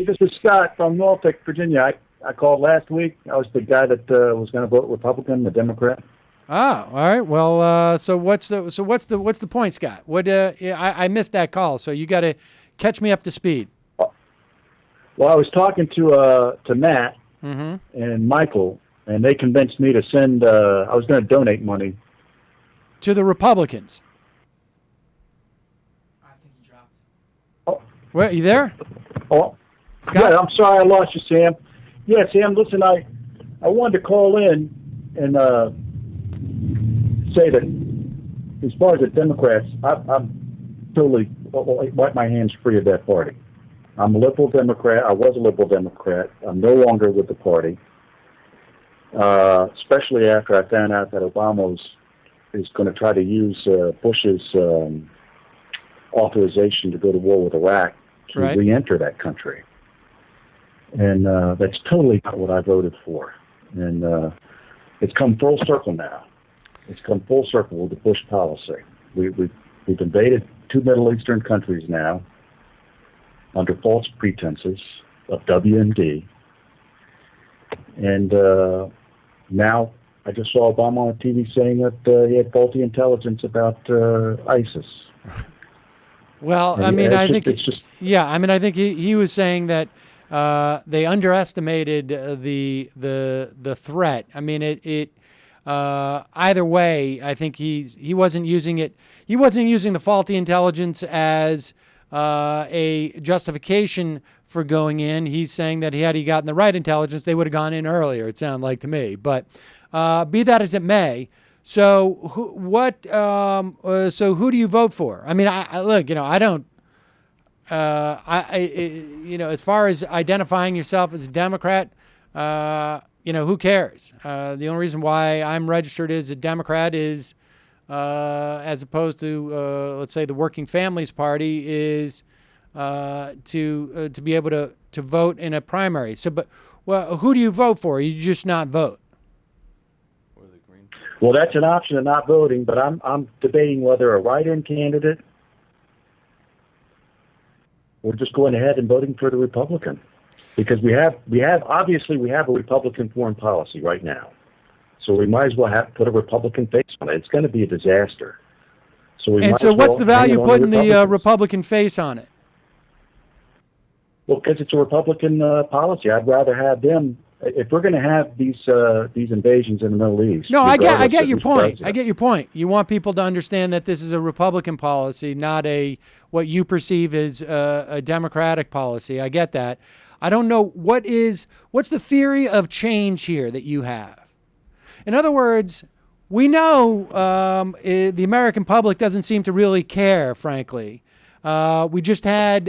Hey, this is Scott from Norfolk, Virginia. I called last week. I was the guy that was going to vote Republican, the Democrat. Ah, all right. Well, so what's the point, Scott? What? Yeah, I missed that call, so you got to catch me up to speed. Well, I was talking to Matt Mm-hmm. and Michael, and they convinced me to send. I was going to donate money. To the Republicans. Oh, Wait, you there, oh, Scott? yeah. I'm sorry, I lost you, Sam. Yeah, Sam. Listen, I wanted to call in and say that as far as the Democrats, I'm totally wipe my hands free of that party. I'm a liberal Democrat. I was a liberal Democrat. I'm no longer with the party, especially after I found out that Obama is going to try to use Bush's authorization to go to war with Iraq to Right. re-enter that country. And that's totally not what I voted for. And it's come full circle now. It's come full circle with the Bush policy. We've invaded two Middle Eastern countries now under false pretenses of WMD. And now I just saw Obama on TV saying that he had faulty intelligence about ISIS. Well, And I mean, I think, it's just yeah, I mean, I think he was saying that they underestimated the threat. I mean, either way, I think he wasn't using it. He wasn't using the faulty intelligence as a justification for going in. He's saying that had he gotten the right intelligence, they would have gone in earlier. It sounded like to me. But be that as it may, so so who do you vote for? I mean, I look, I don't. As far as identifying yourself as a Democrat, who cares? The only reason why I'm registered as a Democrat is, as opposed to, let's say, the Working Families Party, is to be able to vote in a primary. So, but who do you vote for? You just not vote. well, that's an option of not voting, but I'm debating whether a write-in candidate or just going ahead and voting for the Republican, because we have obviously we have a Republican foreign policy right now, so we might as well put a Republican face on it. It's going to be a disaster. So we And might so, as what's well the value hang on putting the Republicans. Republican face on it? Well, because it's a Republican policy. I'd rather have them. If we're going to have these invasions in the Middle East. No, I regardless get of your who's point. president. I get your point. You want people to understand that this is a Republican policy, not what you perceive as a Democratic policy. I get that. I don't know what's the theory of change here that you have. In other words, we know the American public doesn't seem to really care, frankly. We just had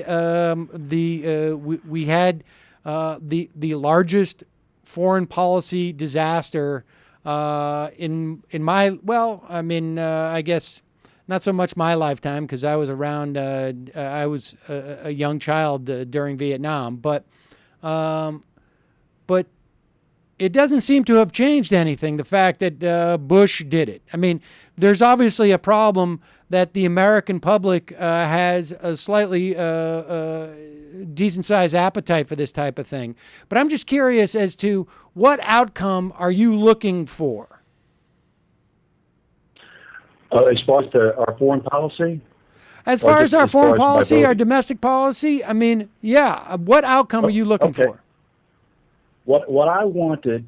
we had the largest foreign policy disaster in my I guess not so much my lifetime, because I was around. I was a young child during Vietnam, but it doesn't seem to have changed anything. The fact that Bush did it. I mean, there's obviously a problem that the American public has a slightly decent-sized appetite for this type of thing. But I'm just curious as to what outcome are you looking for? As far as our foreign policy? As far as our foreign as my policy, our voting? domestic policy, I mean, yeah, what outcome are you looking Okay. for? What I wanted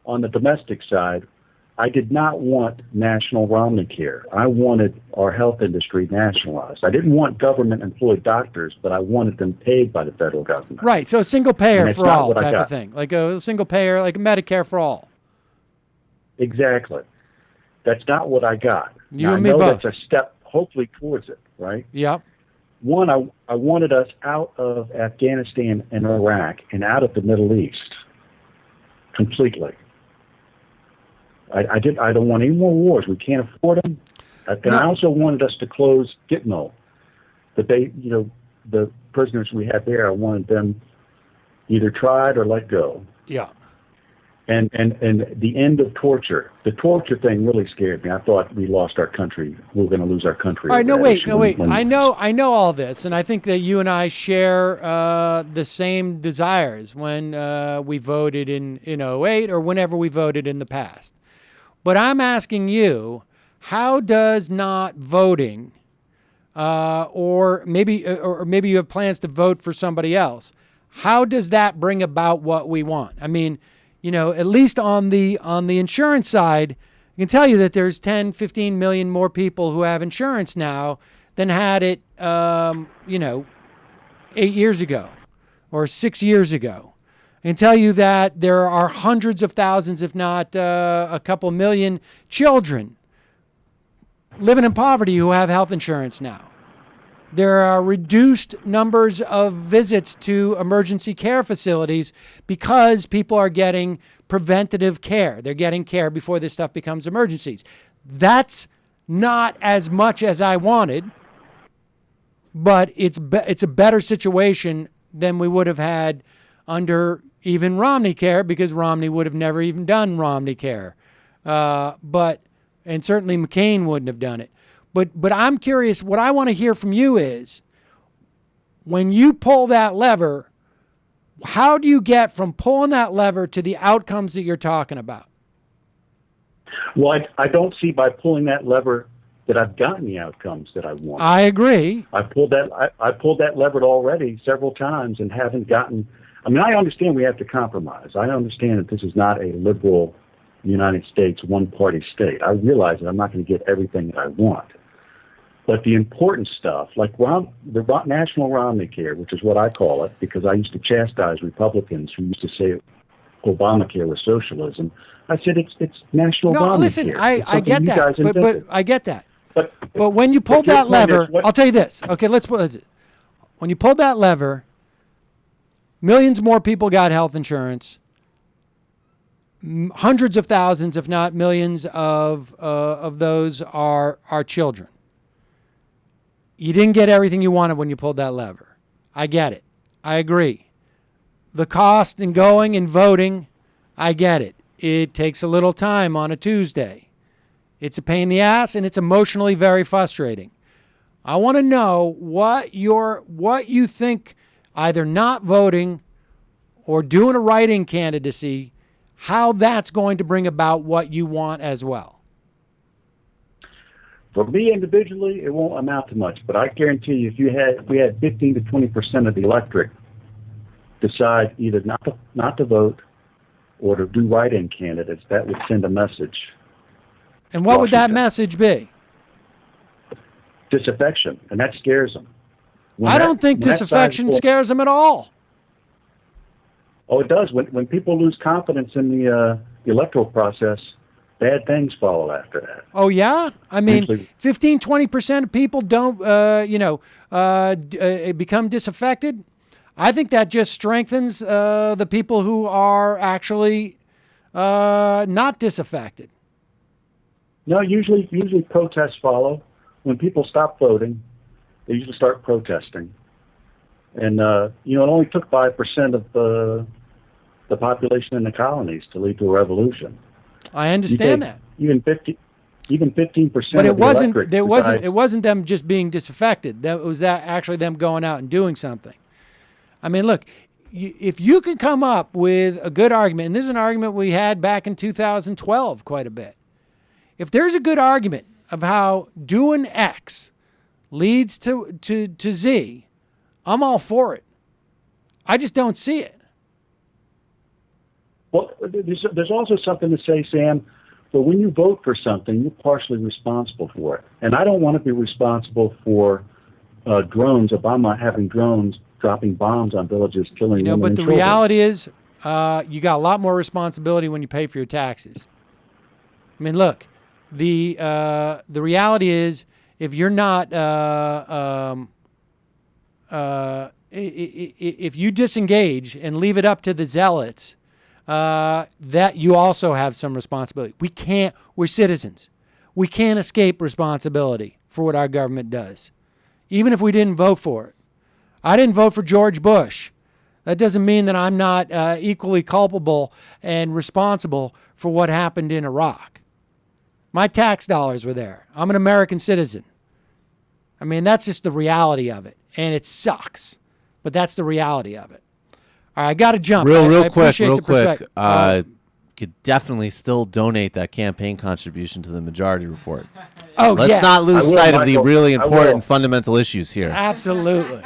on the domestic side, I did not want national Romney care. I wanted our health industry nationalized. I didn't want government-employed doctors, but I wanted them paid by the federal government. Right, so a single payer And it's for not all what I type of got. thing, like a single payer, like Medicare for all. Exactly. That's not what I got. You Now, and me I know both. that's a step, hopefully, towards it, right? Yep. One, I wanted us out of Afghanistan and Iraq and out of the Middle East completely. I don't want any more wars. We can't afford them. And I also wanted us to close Gitmo. The prisoners we had there, I wanted them either tried or let go. Yeah. and the end of torture. The torture thing really scared me. I thought we lost our country. We were going to lose our country. All right, over that issue no, wait. when- I know all this, and I think that you and I share the same desires when we voted in '08 or whenever we voted in the past. But I'm asking you, how does not voting, or maybe you have plans to vote for somebody else, how does that bring about what we want? I mean, at least on the insurance side, I can tell you that there's 10, 15 million more people who have insurance now than had it, 8 years ago or 6 years ago. I can tell you that there are hundreds of thousands, if not a couple million children living in poverty who have health insurance now. There are reduced numbers of visits to emergency care facilities because people are getting preventative care. They're getting care before this stuff becomes emergencies. That's not as much as I wanted, but it's a better situation than we would have had under even Romney Care, because Romney would have never even done Romney Care. And certainly McCain wouldn't have done it. But I'm curious, what I want to hear from you is, when you pull that lever, how do you get from pulling that lever to the outcomes that you're talking about? Well, I don't see by pulling that lever that I've gotten the outcomes that I want. I agree. I pulled that lever already several times and haven't gotten. I mean, I understand we have to compromise. I understand that this is not a liberal United States one-party state. I realize that I'm not going to get everything that I want. But the important stuff, like the National Romney Care, which is what I call it, because I used to chastise Republicans who used to say Obamacare was socialism. I said it's National Romney Care. No, listen, I get that, but I get that. But when you pulled that lever, I'll tell you this. Okay, when you pulled that lever, millions more people got health insurance. Hundreds of thousands, if not millions, of those are children. You didn't get everything you wanted when you pulled that lever. I get it. I agree. The cost in going and voting, I get it. It takes a little time on a Tuesday. It's a pain in the ass, and it's emotionally very frustrating. I want to know what you think, either not voting or doing a write-in candidacy, how that's going to bring about what you want as well. For me individually, it won't amount to much, but I guarantee you, if we had 15 to 20% of the electorate decide either not to vote or to do write-in candidates, that would send a message. And what would that message be? Disaffection, and that scares them. I don't think disaffection scares them at all. Oh, it does. When people lose confidence in the electoral process, bad things follow after that. Oh, yeah? I mean, 15, 20% of people don't, become disaffected. I think that just strengthens the people who are actually not disaffected. No, usually protests follow. When people stop voting, they usually start protesting. And, it only took 5% of the population in the colonies to lead to a revolution. I understand that. Even 15%. But it wasn't them just being disaffected. That was actually them going out and doing something. I mean, look, if you can come up with a good argument, and this is an argument we had back in 2012 quite a bit. If there's a good argument of how doing X leads to Z, I'm all for it. I just don't see it. Well, there's also something to say, Sam, but when you vote for something, you're partially responsible for it. And I don't want to be responsible for drones, Obama having drones dropping bombs on villages, killing women but and the children. reality is you got a lot more responsibility when you pay for your taxes. I mean, look, the reality is, if you're not if you disengage and leave it up to the zealots, that you also have some responsibility. We're citizens. We can't escape responsibility for what our government does, even if we didn't vote for it. I didn't vote for George Bush. That doesn't mean that I'm not equally culpable and responsible for what happened in Iraq. My tax dollars were there. I'm an American citizen. I mean, that's just the reality of it. And it sucks, but that's the reality of it. All right, I got to jump. Real quick. Could definitely still donate that campaign contribution to the Majority Report. Let's not lose sight of the Michael. really I will. important fundamental issues here. Absolutely.